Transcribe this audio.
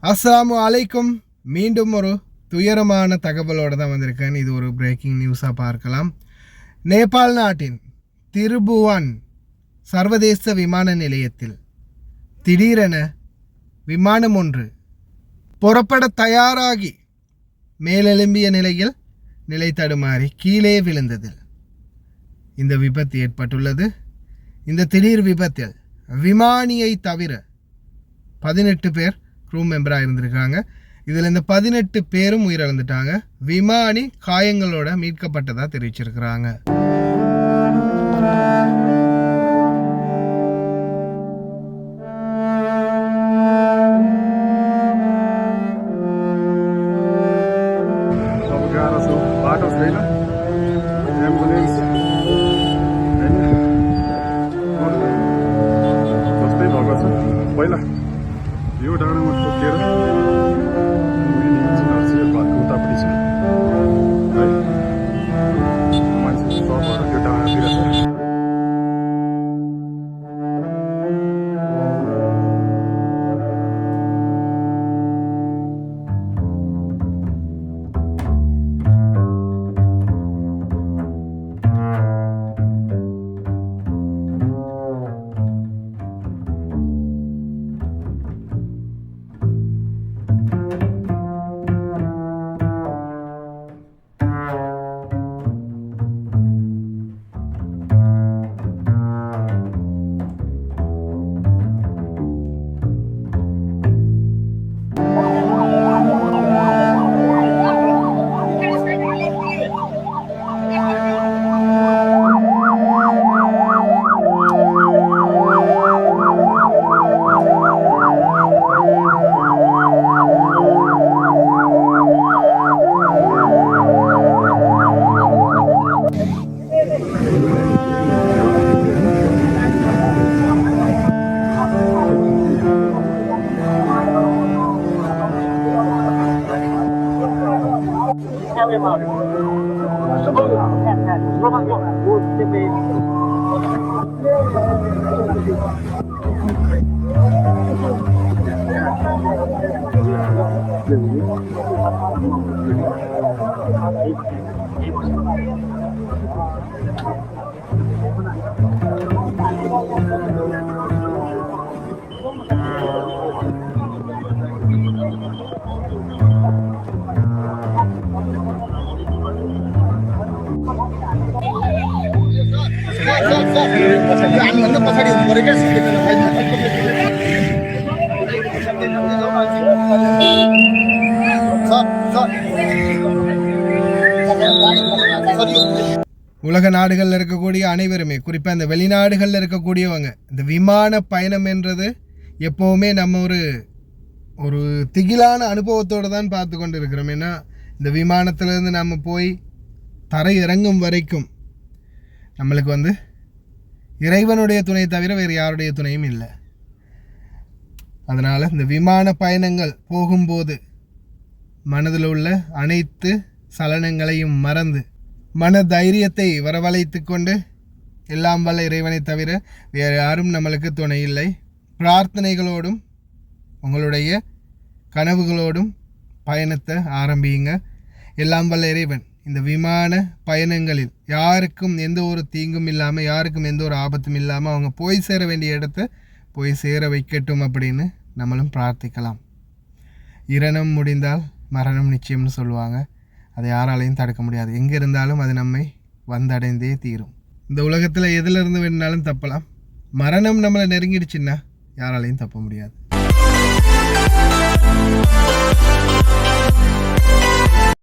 அஸ்ஸலாமு அலைக்கும். மீண்டும் ஒரு துயரமான தகவலோடு தான் வந்திருக்கேன். இது ஒரு பிரேக்கிங் நியூஸாக பார்க்கலாம். நேபாள் நாட்டின் திருபுவன் சர்வதேச விமான நிலையத்தில் திடீரென விமானம் ஒன்று புறப்பட தயாராகி மேலெலும்பிய நிலையில் நிலை தடுமாறி கீழே விழுந்ததில் இந்த விபத்து ஏற்பட்டுள்ளது. இந்த திடீர் விபத்தில் விமானியை தவிர 18 பேர் க்ரூ மெம்பராக இருந்திருக்காங்க. இதில் இந்த 18 பேரும் உயிரிழந்துட்டாங்க. விமானி காயங்களோட மீட்கப்பட்டதாக தெரிவிச்சிருக்கிறாங்க. पहिला यो डाँडामा ठोकेर भातको उतापट्टि छ है मान्छे सबहरू त्यो डाँडातिर छ. உலக நாடுகளில் இருக்கக்கூடிய அனைவருமே, குறிப்பாக இந்த வெளிநாடுகளில் இருக்கக்கூடியவங்க, இந்த விமான பயணம் என்றது எப்போவுமே நம்ம ஒரு திகிலான அனுபவத்தோடு தான் பார்த்து கொண்டு இருக்கிறோம். ஏன்னா இந்த விமானத்திலேருந்து நம்ம போய் தரை இறங்கும் வரைக்கும் நம்மளுக்கு இறைவனுடைய துணை தவிர வேறு யாருடைய துணையும் இல்லை. அதனால் இந்த விமான பயணங்கள் போகும்போது மனதில் உள்ள அனைத்து சலனங்களையும் மறந்து மன தைரியத்தை வரவழைத்து கொண்டு எல்லாம் வல்ல இறைவனை தவிர வேறு யாரும் நம்மளுக்கு துணை இல்லை. பிரார்த்தனைகளோடும் உங்களுடைய கனவுகளோடும் பயணத்தை ஆரம்பியுங்க. எல்லாம் வல்ல இறைவன் இந்த விமான பயணங்களில் யாருக்கும் எந்த ஒரு தீங்கும் இல்லாமல், யாருக்கும் எந்த ஒரு ஆபத்தும் இல்லாமல் அவங்க போய் சேர வேண்டிய இடத்த போய் சேர வைக்கட்டும் அப்படின்னு நம்மளும் பிரார்த்திக்கலாம். இரணம் முடிந்தால் மரணம் நிச்சயம்னு சொல்லுவாங்க. அதை யாராலையும் தடுக்க முடியாது. எங்கே இருந்தாலும் அது நம்மை வந்தடைந்தே தீரும். இந்த உலகத்தில் எதிலிருந்து வேணுனாலும் தப்பலாம். மரணம் நம்மளை நெருங்கிடுச்சுன்னா யாராலையும் தப்ப முடியாது.